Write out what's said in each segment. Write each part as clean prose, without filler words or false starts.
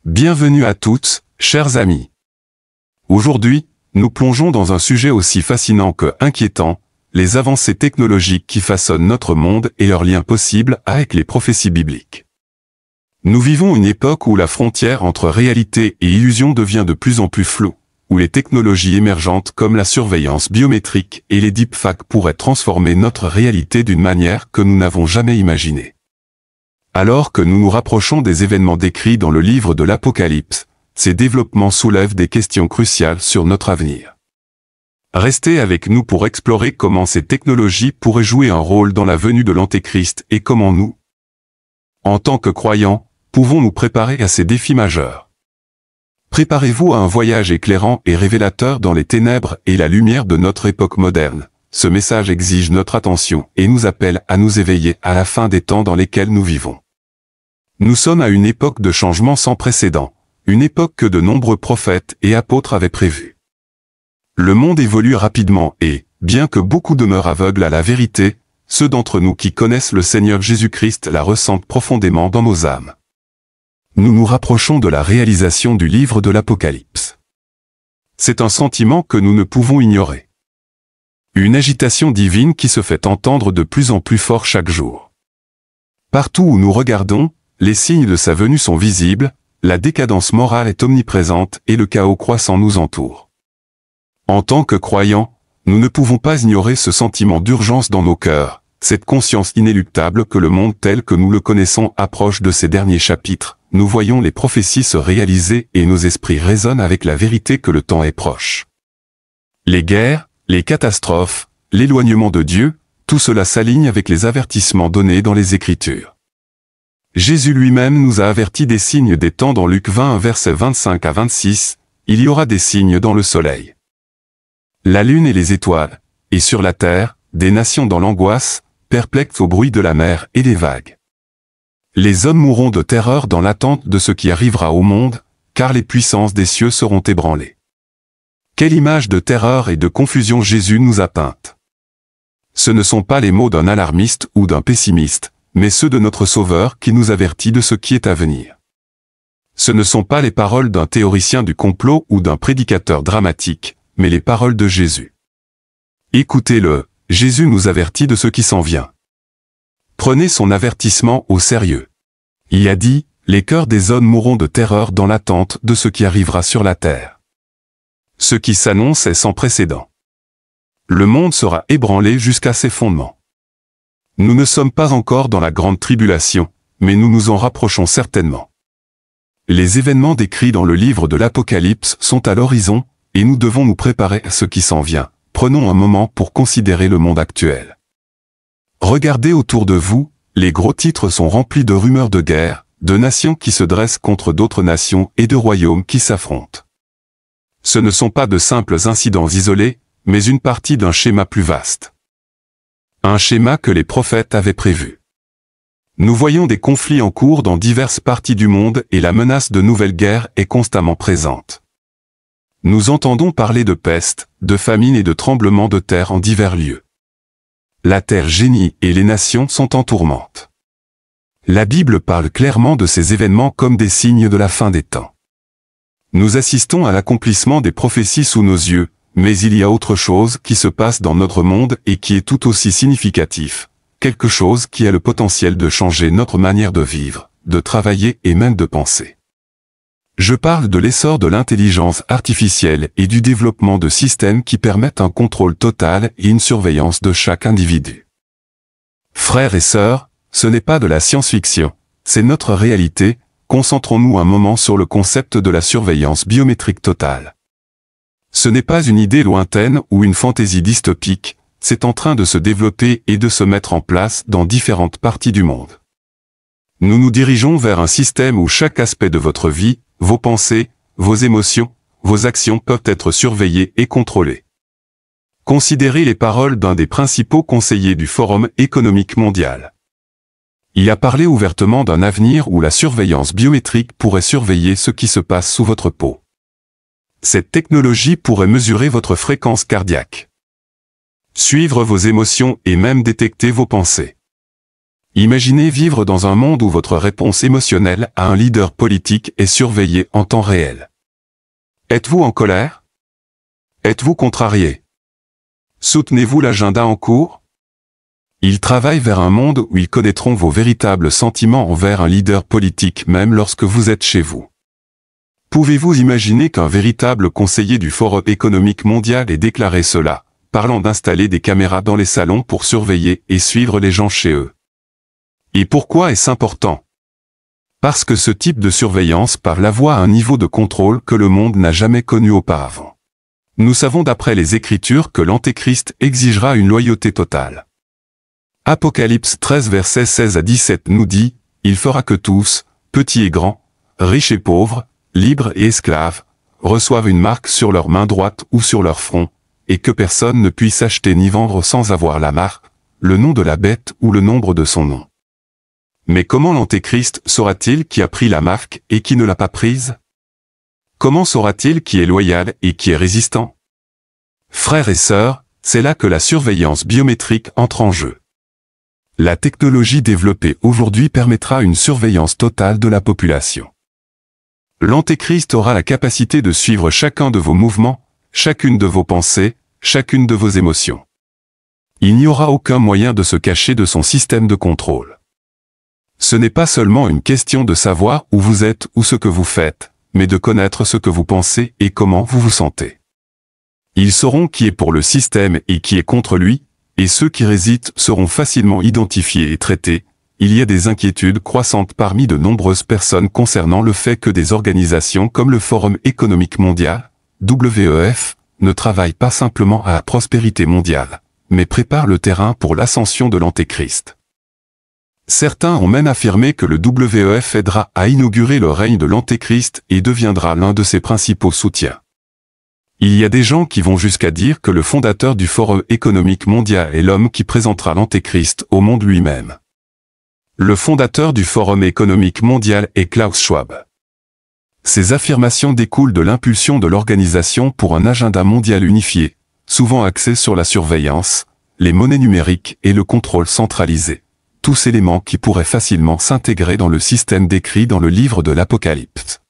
Bienvenue à toutes, chers amis. Aujourd'hui, nous plongeons dans un sujet aussi fascinant que inquiétant, les avancées technologiques qui façonnent notre monde et leurs liens possibles avec les prophéties bibliques. Nous vivons une époque où la frontière entre réalité et illusion devient de plus en plus floue, où les technologies émergentes comme la surveillance biométrique et les deepfakes pourraient transformer notre réalité d'une manière que nous n'avons jamais imaginée. Alors que nous nous rapprochons des événements décrits dans le livre de l'Apocalypse, ces développements soulèvent des questions cruciales sur notre avenir. Restez avec nous pour explorer comment ces technologies pourraient jouer un rôle dans la venue de l'Antéchrist et comment nous, en tant que croyants, pouvons nous préparer à ces défis majeurs. Préparez-vous à un voyage éclairant et révélateur dans les ténèbres et la lumière de notre époque moderne. Ce message exige notre attention et nous appelle à nous éveiller à la fin des temps dans lesquels nous vivons. Nous sommes à une époque de changement sans précédent, une époque que de nombreux prophètes et apôtres avaient prévue. Le monde évolue rapidement et, bien que beaucoup demeurent aveugles à la vérité, ceux d'entre nous qui connaissent le Seigneur Jésus-Christ la ressentent profondément dans nos âmes. Nous nous rapprochons de la réalisation du livre de l'Apocalypse. C'est un sentiment que nous ne pouvons ignorer. Une agitation divine qui se fait entendre de plus en plus fort chaque jour. Partout où nous regardons, les signes de sa venue sont visibles, la décadence morale est omniprésente et le chaos croissant nous entoure. En tant que croyants, nous ne pouvons pas ignorer ce sentiment d'urgence dans nos cœurs, cette conscience inéluctable que le monde tel que nous le connaissons approche de ses derniers chapitres. Nous voyons les prophéties se réaliser et nos esprits résonnent avec la vérité que le temps est proche. Les guerres, les catastrophes, l'éloignement de Dieu, tout cela s'aligne avec les avertissements donnés dans les Écritures. Jésus lui-même nous a avertis des signes des temps dans Luc 20 versets 25 à 26, il y aura des signes dans le soleil, la lune et les étoiles, et sur la terre, des nations dans l'angoisse, perplexes au bruit de la mer et des vagues. Les hommes mourront de terreur dans l'attente de ce qui arrivera au monde, car les puissances des cieux seront ébranlées. Quelle image de terreur et de confusion Jésus nous a peinte. Ce ne sont pas les mots d'un alarmiste ou d'un pessimiste, mais ceux de notre Sauveur qui nous avertit de ce qui est à venir. Ce ne sont pas les paroles d'un théoricien du complot ou d'un prédicateur dramatique, mais les paroles de Jésus. Écoutez-le, Jésus nous avertit de ce qui s'en vient. Prenez son avertissement au sérieux. Il a dit, les cœurs des hommes mourront de terreur dans l'attente de ce qui arrivera sur la terre. Ce qui s'annonce est sans précédent. Le monde sera ébranlé jusqu'à ses fondements. Nous ne sommes pas encore dans la grande tribulation, mais nous nous en rapprochons certainement. Les événements décrits dans le livre de l'Apocalypse sont à l'horizon, et nous devons nous préparer à ce qui s'en vient. Prenons un moment pour considérer le monde actuel. Regardez autour de vous, les gros titres sont remplis de rumeurs de guerre, de nations qui se dressent contre d'autres nations et de royaumes qui s'affrontent. Ce ne sont pas de simples incidents isolés, mais une partie d'un schéma plus vaste. Un schéma que les prophètes avaient prévu. Nous voyons des conflits en cours dans diverses parties du monde et la menace de nouvelles guerres est constamment présente. Nous entendons parler de peste, de famine et de tremblements de terre en divers lieux. La terre gémit et les nations sont en tourmente. La Bible parle clairement de ces événements comme des signes de la fin des temps. Nous assistons à l'accomplissement des prophéties sous nos yeux, mais il y a autre chose qui se passe dans notre monde et qui est tout aussi significatif, quelque chose qui a le potentiel de changer notre manière de vivre, de travailler et même de penser. Je parle de l'essor de l'intelligence artificielle et du développement de systèmes qui permettent un contrôle total et une surveillance de chaque individu. Frères et sœurs, ce n'est pas de la science-fiction, c'est notre réalité. Concentrons-nous un moment sur le concept de la surveillance biométrique totale. Ce n'est pas une idée lointaine ou une fantaisie dystopique, c'est en train de se développer et de se mettre en place dans différentes parties du monde. Nous nous dirigeons vers un système où chaque aspect de votre vie, vos pensées, vos émotions, vos actions peuvent être surveillées et contrôlées. Considérez les paroles d'un des principaux conseillers du Forum économique mondial. Il a parlé ouvertement d'un avenir où la surveillance biométrique pourrait surveiller ce qui se passe sous votre peau. Cette technologie pourrait mesurer votre fréquence cardiaque, suivre vos émotions et même détecter vos pensées. Imaginez vivre dans un monde où votre réponse émotionnelle à un leader politique est surveillée en temps réel. Êtes-vous en colère? Êtes-vous contrarié? Soutenez-vous l'agenda en cours? Ils travaillent vers un monde où ils connaîtront vos véritables sentiments envers un leader politique même lorsque vous êtes chez vous. Pouvez-vous imaginer qu'un véritable conseiller du Forum économique mondial ait déclaré cela, parlant d'installer des caméras dans les salons pour surveiller et suivre les gens chez eux? Et pourquoi est-ce important? Parce que ce type de surveillance par la voie a un niveau de contrôle que le monde n'a jamais connu auparavant. Nous savons d'après les Écritures que l'Antéchrist exigera une loyauté totale. Apocalypse 13 versets 16 à 17 nous dit, « Il fera que tous, petits et grands, riches et pauvres, libres et esclaves, reçoivent une marque sur leur main droite ou sur leur front, et que personne ne puisse acheter ni vendre sans avoir la marque, le nom de la bête ou le nombre de son nom. » Mais comment l'Antéchrist saura-t-il qui a pris la marque et qui ne l'a pas prise? Comment saura-t-il qui est loyal et qui est résistant? Frères et sœurs, c'est là que la surveillance biométrique entre en jeu. La technologie développée aujourd'hui permettra une surveillance totale de la population. L'Antéchrist aura la capacité de suivre chacun de vos mouvements, chacune de vos pensées, chacune de vos émotions. Il n'y aura aucun moyen de se cacher de son système de contrôle. Ce n'est pas seulement une question de savoir où vous êtes ou ce que vous faites, mais de connaître ce que vous pensez et comment vous vous sentez. Ils sauront qui est pour le système et qui est contre lui, et ceux qui résident seront facilement identifiés et traités. Il y a des inquiétudes croissantes parmi de nombreuses personnes concernant le fait que des organisations comme le Forum économique mondial, WEF, ne travaillent pas simplement à la prospérité mondiale, mais préparent le terrain pour l'ascension de l'Antéchrist. Certains ont même affirmé que le WEF aidera à inaugurer le règne de l'Antéchrist et deviendra l'un de ses principaux soutiens. Il y a des gens qui vont jusqu'à dire que le fondateur du Forum économique mondial est l'homme qui présentera l'Antéchrist au monde lui-même. Le fondateur du Forum économique mondial est Klaus Schwab. Ces affirmations découlent de l'impulsion de l'organisation pour un agenda mondial unifié, souvent axé sur la surveillance, les monnaies numériques et le contrôle centralisé. Tous éléments qui pourraient facilement s'intégrer dans le système décrit dans le livre de l'Apocalypse.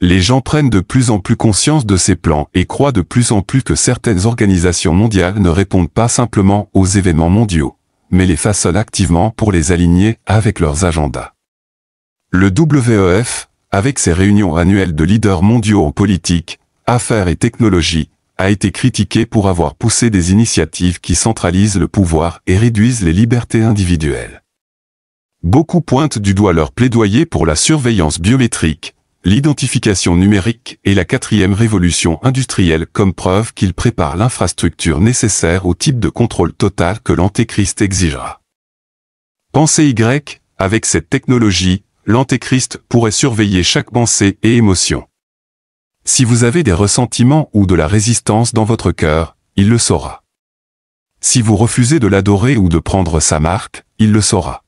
Les gens prennent de plus en plus conscience de ces plans et croient de plus en plus que certaines organisations mondiales ne répondent pas simplement aux événements mondiaux, mais les façonnent activement pour les aligner avec leurs agendas. Le WEF, avec ses réunions annuelles de leaders mondiaux en politique, affaires et technologie, a été critiqué pour avoir poussé des initiatives qui centralisent le pouvoir et réduisent les libertés individuelles. Beaucoup pointent du doigt leur plaidoyer pour la surveillance biométrique, l'identification numérique et la 4e révolution industrielle comme preuve qu'ils préparent l'infrastructure nécessaire au type de contrôle total que l'Antéchrist exigera. Pensez Y, avec cette technologie, l'Antéchrist pourrait surveiller chaque pensée et émotion. Si vous avez des ressentiments ou de la résistance dans votre cœur, il le saura. Si vous refusez de l'adorer ou de prendre sa marque, il le saura.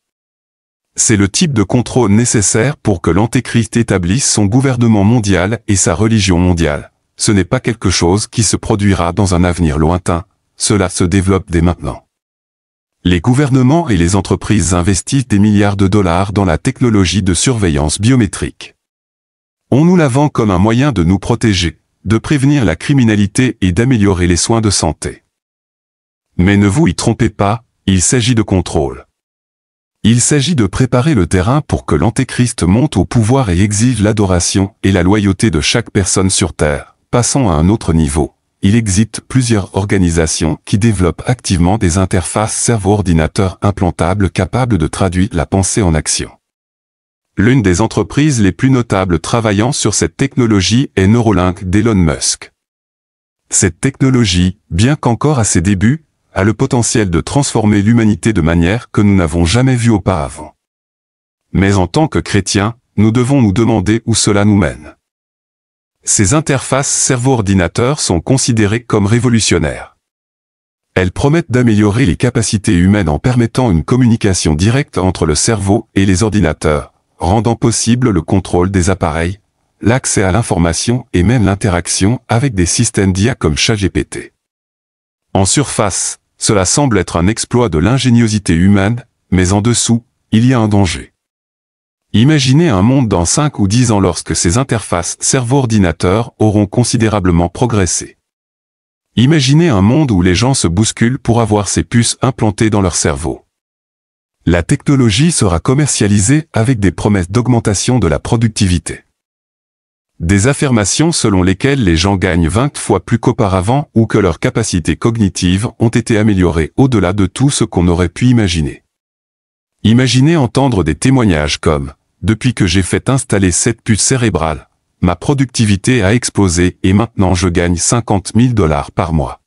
C'est le type de contrôle nécessaire pour que l'Antéchrist établisse son gouvernement mondial et sa religion mondiale. Ce n'est pas quelque chose qui se produira dans un avenir lointain, cela se développe dès maintenant. Les gouvernements et les entreprises investissent des milliards de dollars dans la technologie de surveillance biométrique. On nous la vend comme un moyen de nous protéger, de prévenir la criminalité et d'améliorer les soins de santé. Mais ne vous y trompez pas, il s'agit de contrôle. Il s'agit de préparer le terrain pour que l'Antéchrist monte au pouvoir et exige l'adoration et la loyauté de chaque personne sur Terre. Passons à un autre niveau. Il existe plusieurs organisations qui développent activement des interfaces cerveau-ordinateur implantables capables de traduire la pensée en action. L'une des entreprises les plus notables travaillant sur cette technologie est Neuralink d'Elon Musk. Cette technologie, bien qu'encore à ses débuts, a le potentiel de transformer l'humanité de manière que nous n'avons jamais vue auparavant. Mais en tant que chrétiens, nous devons nous demander où cela nous mène. Ces interfaces cerveau-ordinateur sont considérées comme révolutionnaires. Elles promettent d'améliorer les capacités humaines en permettant une communication directe entre le cerveau et les ordinateurs, rendant possible le contrôle des appareils, l'accès à l'information et même l'interaction avec des systèmes d'IA comme ChatGPT. En surface, cela semble être un exploit de l'ingéniosité humaine, mais en dessous, il y a un danger. Imaginez un monde dans 5 ou 10 ans lorsque ces interfaces cerveau-ordinateur auront considérablement progressé. Imaginez un monde où les gens se bousculent pour avoir ces puces implantées dans leur cerveau. La technologie sera commercialisée avec des promesses d'augmentation de la productivité. Des affirmations selon lesquelles les gens gagnent 20 fois plus qu'auparavant ou que leurs capacités cognitives ont été améliorées au-delà de tout ce qu'on aurait pu imaginer. Imaginez entendre des témoignages comme « Depuis que j'ai fait installer cette puce cérébrale, ma productivité a explosé et maintenant je gagne 50 000 $ par mois. »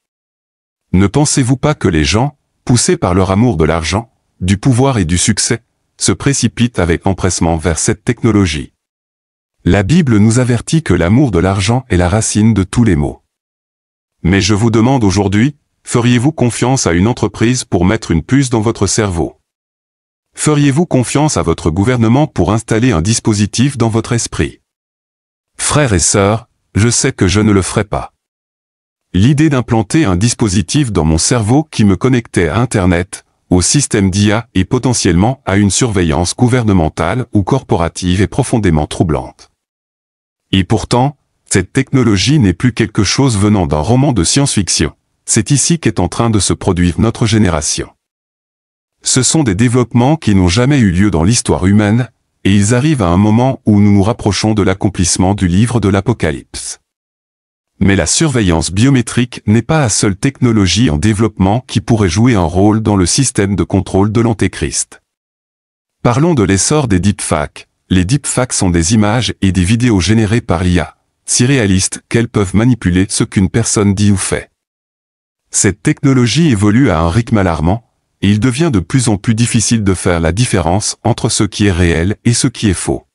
Ne pensez-vous pas que les gens, poussés par leur amour de l'argent, du pouvoir et du succès, se précipitent avec empressement vers cette technologie? La Bible nous avertit que l'amour de l'argent est la racine de tous les maux. Mais je vous demande aujourd'hui, feriez-vous confiance à une entreprise pour mettre une puce dans votre cerveau? Feriez-vous confiance à votre gouvernement pour installer un dispositif dans votre esprit? Frères et sœurs, je sais que je ne le ferai pas. L'idée d'implanter un dispositif dans mon cerveau qui me connectait à Internet, au système d'IA et potentiellement à une surveillance gouvernementale ou corporative est profondément troublante. Et pourtant, cette technologie n'est plus quelque chose venant d'un roman de science-fiction. C'est ici qu'est en train de se produire notre génération. Ce sont des développements qui n'ont jamais eu lieu dans l'histoire humaine, et ils arrivent à un moment où nous nous rapprochons de l'accomplissement du livre de l'Apocalypse. Mais la surveillance biométrique n'est pas la seule technologie en développement qui pourrait jouer un rôle dans le système de contrôle de l'Antéchrist. Parlons de l'essor des deepfakes. Les deepfakes sont des images et des vidéos générées par l'IA, si réalistes qu'elles peuvent manipuler ce qu'une personne dit ou fait. Cette technologie évolue à un rythme alarmant, et il devient de plus en plus difficile de faire la différence entre ce qui est réel et ce qui est faux.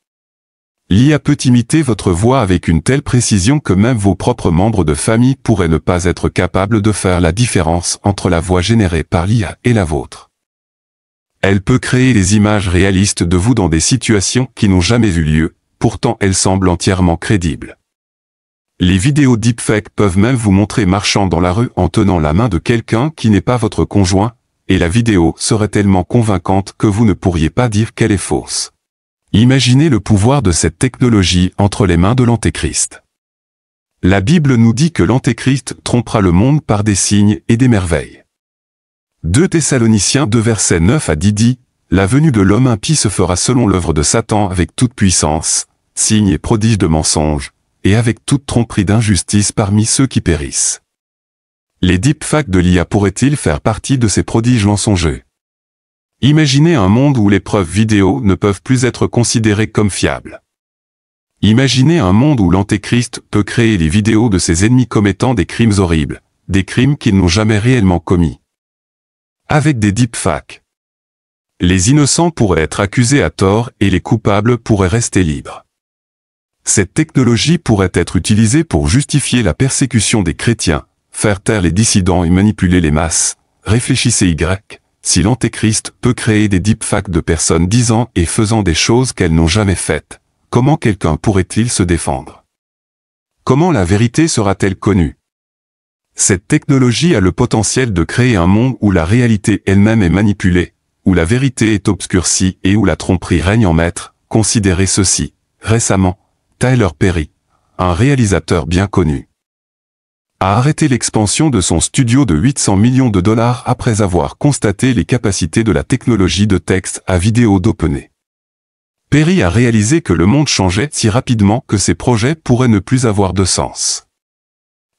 L'IA peut imiter votre voix avec une telle précision que même vos propres membres de famille pourraient ne pas être capables de faire la différence entre la voix générée par l'IA et la vôtre. Elle peut créer des images réalistes de vous dans des situations qui n'ont jamais eu lieu, pourtant elles semblent entièrement crédibles. Les vidéos deepfake peuvent même vous montrer marchant dans la rue en tenant la main de quelqu'un qui n'est pas votre conjoint, et la vidéo serait tellement convaincante que vous ne pourriez pas dire qu'elle est fausse. Imaginez le pouvoir de cette technologie entre les mains de l'Antéchrist. La Bible nous dit que l'Antéchrist trompera le monde par des signes et des merveilles. 2 Thessaloniciens 2 versets 9 à 10 dit « La venue de l'homme impie se fera selon l'œuvre de Satan avec toute puissance, signes et prodiges de mensonges, et avec toute tromperie d'injustice parmi ceux qui périssent. » Les deepfakes de l'IA pourraient-ils faire partie de ces prodiges mensongers? Imaginez un monde où les preuves vidéo ne peuvent plus être considérées comme fiables. Imaginez un monde où l'Antéchrist peut créer les vidéos de ses ennemis commettant des crimes horribles, des crimes qu'ils n'ont jamais réellement commis. Avec des deepfakes, les innocents pourraient être accusés à tort et les coupables pourraient rester libres. Cette technologie pourrait être utilisée pour justifier la persécution des chrétiens, faire taire les dissidents et manipuler les masses. Réfléchissez si l'Antéchrist peut créer des deepfakes de personnes disant et faisant des choses qu'elles n'ont jamais faites, comment quelqu'un pourrait-il se défendre? Comment la vérité sera-t-elle connue? Cette technologie a le potentiel de créer un monde où la réalité elle-même est manipulée, où la vérité est obscurcie et où la tromperie règne en maître. Considérez ceci. Récemment, Tyler Perry, un réalisateur bien connu, a arrêté l'expansion de son studio de 800 millions de dollars après avoir constaté les capacités de la technologie de texte à vidéo d'OpenAI. Perry a réalisé que le monde changeait si rapidement que ses projets pourraient ne plus avoir de sens.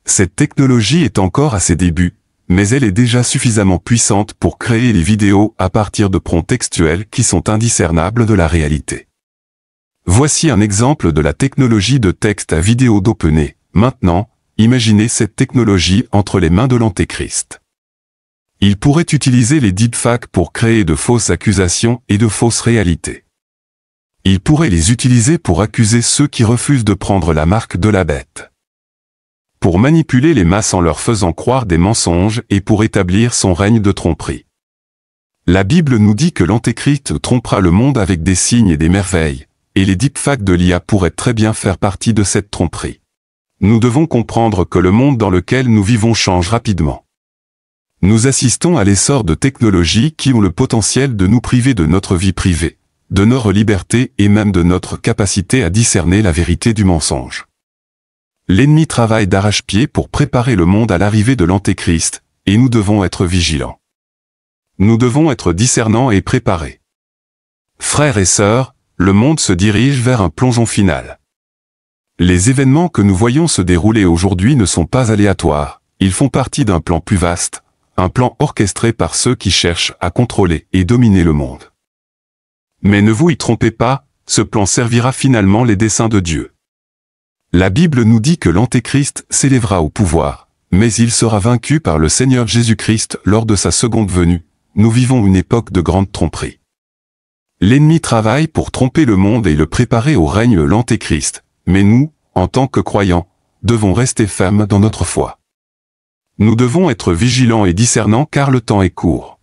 Cette technologie est encore à ses débuts, mais elle est déjà suffisamment puissante pour créer les vidéos à partir de prompts textuels qui sont indiscernables de la réalité. Voici un exemple de la technologie de texte à vidéo d'OpenAI. Maintenant, imaginez cette technologie entre les mains de l'Antéchrist. Il pourrait utiliser les deepfakes pour créer de fausses accusations et de fausses réalités. Il pourrait les utiliser pour accuser ceux qui refusent de prendre la marque de la bête, pour manipuler les masses en leur faisant croire des mensonges et pour établir son règne de tromperie. La Bible nous dit que l'Antéchrist trompera le monde avec des signes et des merveilles, et les deepfakes de l'IA pourraient très bien faire partie de cette tromperie. Nous devons comprendre que le monde dans lequel nous vivons change rapidement. Nous assistons à l'essor de technologies qui ont le potentiel de nous priver de notre vie privée, de notre liberté et même de notre capacité à discerner la vérité du mensonge. L'ennemi travaille d'arrache-pied pour préparer le monde à l'arrivée de l'Antéchrist, et nous devons être vigilants. Nous devons être discernants et préparés. Frères et sœurs, le monde se dirige vers un plongeon final. Les événements que nous voyons se dérouler aujourd'hui ne sont pas aléatoires, ils font partie d'un plan plus vaste, un plan orchestré par ceux qui cherchent à contrôler et dominer le monde. Mais ne vous y trompez pas, ce plan servira finalement les desseins de Dieu. La Bible nous dit que l'Antéchrist s'élèvera au pouvoir, mais il sera vaincu par le Seigneur Jésus-Christ lors de sa seconde venue. Nous vivons une époque de grande tromperie. L'ennemi travaille pour tromper le monde et le préparer au règne de l'Antéchrist, mais nous, en tant que croyants, devons rester fermes dans notre foi. Nous devons être vigilants et discernants car le temps est court.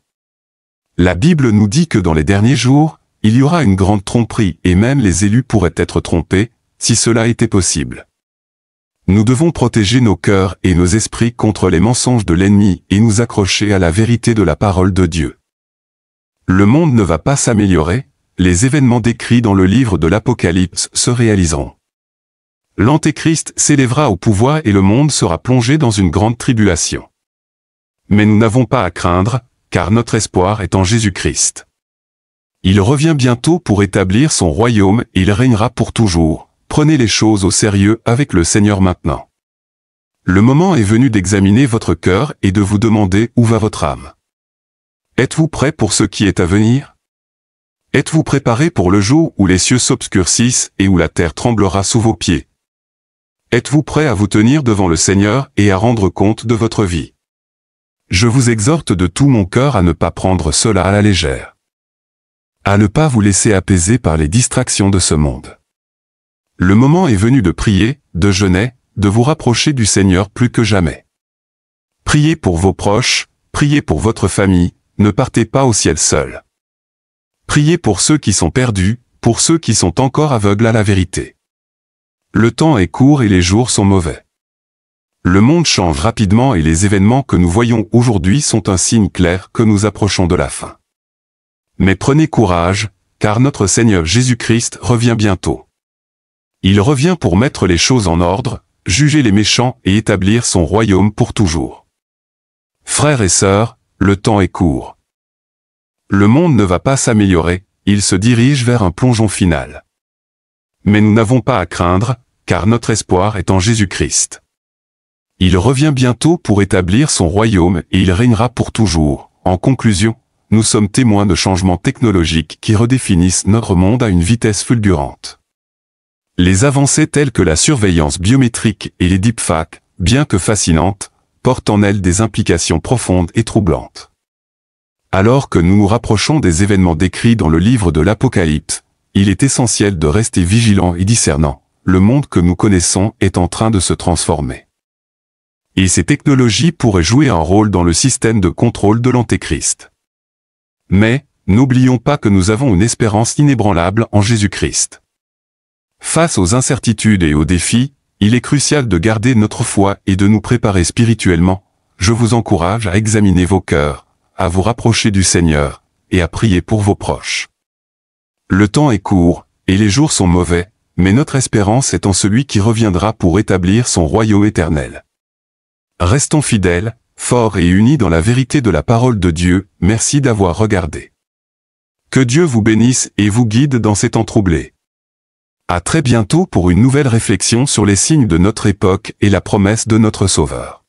La Bible nous dit que dans les derniers jours, il y aura une grande tromperie et même les élus pourraient être trompés, si cela était possible. Nous devons protéger nos cœurs et nos esprits contre les mensonges de l'ennemi et nous accrocher à la vérité de la parole de Dieu. Le monde ne va pas s'améliorer, les événements décrits dans le livre de l'Apocalypse se réaliseront. L'Antéchrist s'élèvera au pouvoir et le monde sera plongé dans une grande tribulation. Mais nous n'avons pas à craindre, car notre espoir est en Jésus-Christ. Il revient bientôt pour établir son royaume et il régnera pour toujours. Prenez les choses au sérieux avec le Seigneur maintenant. Le moment est venu d'examiner votre cœur et de vous demander où va votre âme. Êtes-vous prêt pour ce qui est à venir? Êtes-vous préparé pour le jour où les cieux s'obscurcissent et où la terre tremblera sous vos pieds? Êtes-vous prêt à vous tenir devant le Seigneur et à rendre compte de votre vie? Je vous exhorte de tout mon cœur à ne pas prendre cela à la légère. À ne pas vous laisser apaiser par les distractions de ce monde. Le moment est venu de prier, de jeûner, de vous rapprocher du Seigneur plus que jamais. Priez pour vos proches, priez pour votre famille, ne partez pas au ciel seul. Priez pour ceux qui sont perdus, pour ceux qui sont encore aveugles à la vérité. Le temps est court et les jours sont mauvais. Le monde change rapidement et les événements que nous voyons aujourd'hui sont un signe clair que nous approchons de la fin. Mais prenez courage, car notre Seigneur Jésus-Christ revient bientôt. Il revient pour mettre les choses en ordre, juger les méchants et établir son royaume pour toujours. Frères et sœurs, le temps est court. Le monde ne va pas s'améliorer, il se dirige vers un plongeon final. Mais nous n'avons pas à craindre, car notre espoir est en Jésus-Christ. Il revient bientôt pour établir son royaume et il régnera pour toujours. En conclusion, nous sommes témoins de changements technologiques qui redéfinissent notre monde à une vitesse fulgurante. Les avancées telles que la surveillance biométrique et les deepfakes, bien que fascinantes, portent en elles des implications profondes et troublantes. Alors que nous nous rapprochons des événements décrits dans le livre de l'Apocalypse, il est essentiel de rester vigilant et discernant. Le monde que nous connaissons est en train de se transformer. Et ces technologies pourraient jouer un rôle dans le système de contrôle de l'Antéchrist. Mais, n'oublions pas que nous avons une espérance inébranlable en Jésus-Christ. Face aux incertitudes et aux défis, il est crucial de garder notre foi et de nous préparer spirituellement. Je vous encourage à examiner vos cœurs, à vous rapprocher du Seigneur, et à prier pour vos proches. Le temps est court, et les jours sont mauvais, mais notre espérance est en celui qui reviendra pour établir son royaume éternel. Restons fidèles, forts et unis dans la vérité de la parole de Dieu. Merci d'avoir regardé. Que Dieu vous bénisse et vous guide dans ces temps troublés. À très bientôt pour une nouvelle réflexion sur les signes de notre époque et la promesse de notre Sauveur.